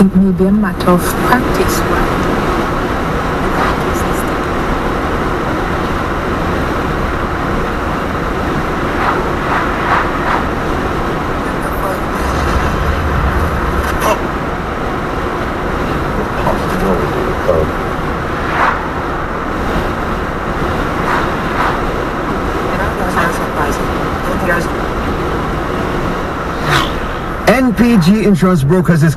It may be a matter of practice, right? NPG Insurance Brokers is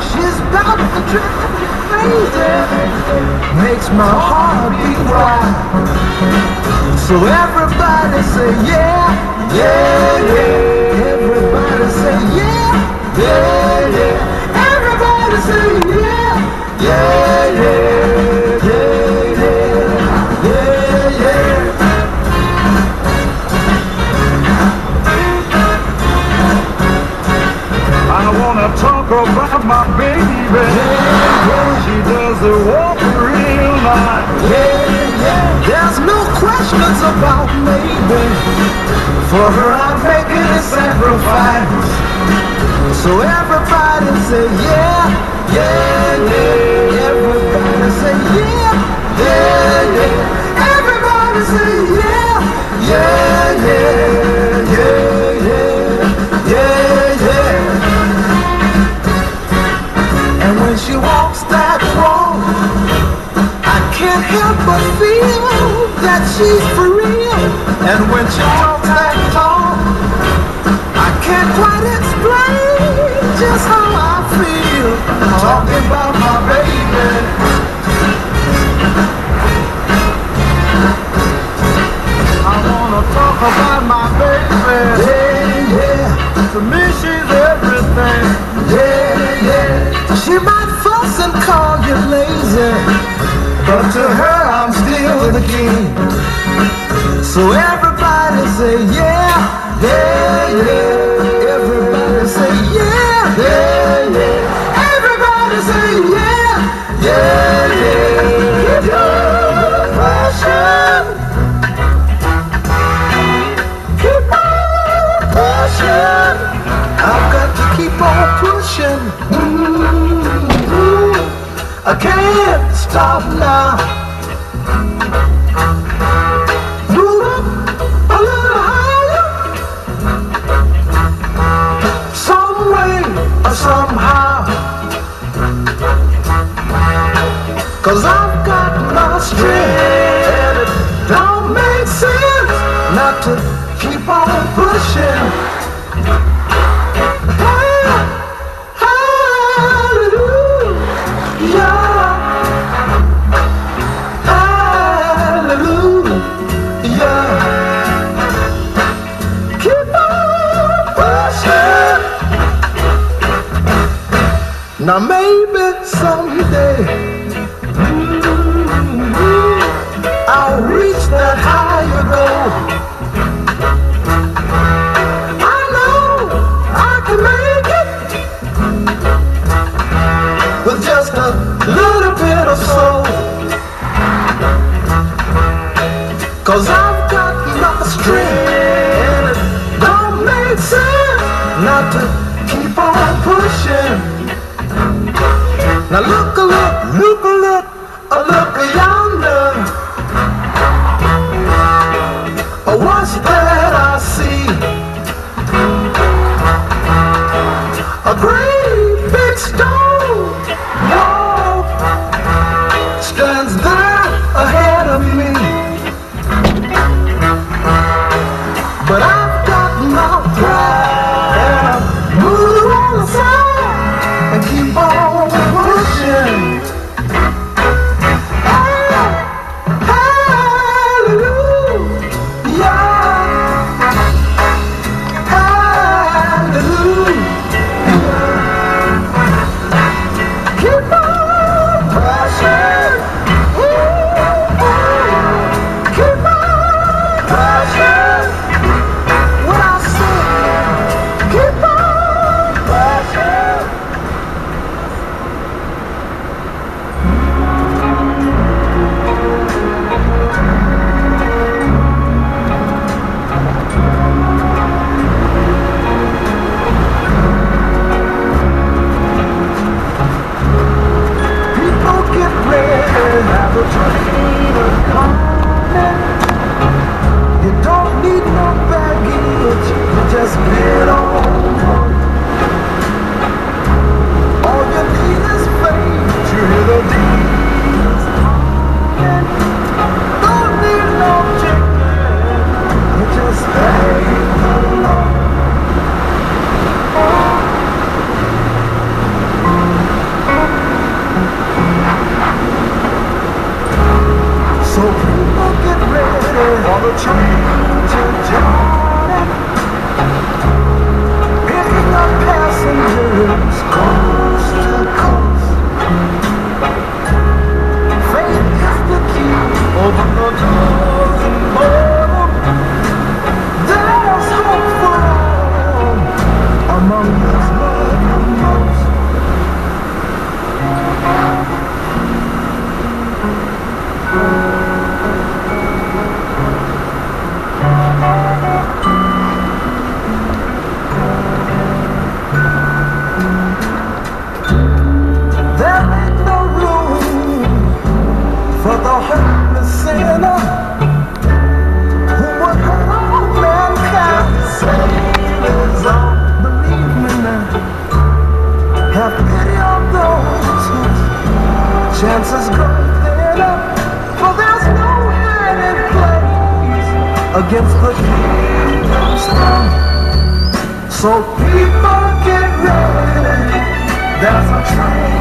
she's about to drive me crazy, makes my heart beat wild. So everybody say yeah, yeah, yeah. Everybody say yeah, yeah, yeah. Everybody say yeah, yeah, yeah, yeah, yeah, yeah, yeah. I wanna talk about my baby. She does the walk real nice. There's no questions about maybe. For her I'd make any sacrifice. So everybody say yeah, yeah, yeah. Everybody say yeah, yeah, yeah. Everybody say yeah, yeah, yeah, yeah, yeah, yeah, yeah. And when she walks that road, I can't help but feel that she's for real. And when she talks that talk, I can't quite explain just how I feel. Talking about my baby. I wanna talk about my baby. Yeah, yeah. To me she's everything. Yeah, yeah. She might fuss and call you lazy, but to her I'm still the king. So everybody say yeah, yeah, yeah. Everybody say yeah, yeah, yeah. Everybody say yeah, yeah, yeah. Keep on pushing. Keep on pushing. I've got to keep on pushing. I can't stop now. Move up a little higher. Some way or somehow. 'Cause I've got no strength, and it don't make sense not to keep on pushing. Now maybe someday I'll reach that higher goal. I know I can make it with just a little bit of soul. 'Cause I've got enough strength and it don't make sense not to keep on pushing. Now look yonder. What's that I see? A great big stone wall stands there ahead of me. But I've got my pride and I'm moving on the side and keep on pushing. Just get on. All you need is faith to hear the deeds. Don't need no ticket, you just stay alone. So people get ready for the train to Jordan. Passengers coast to coast. Faith is the key. Open the doors and boredom. There's hope for all among those loving most. For the hopeless sinner who would hurt all mankind. Sailors on, believe me now. Have pity on those whose chances grow thinner. For there's no hiding place against the kingdom's throne. So people get ready. There's a train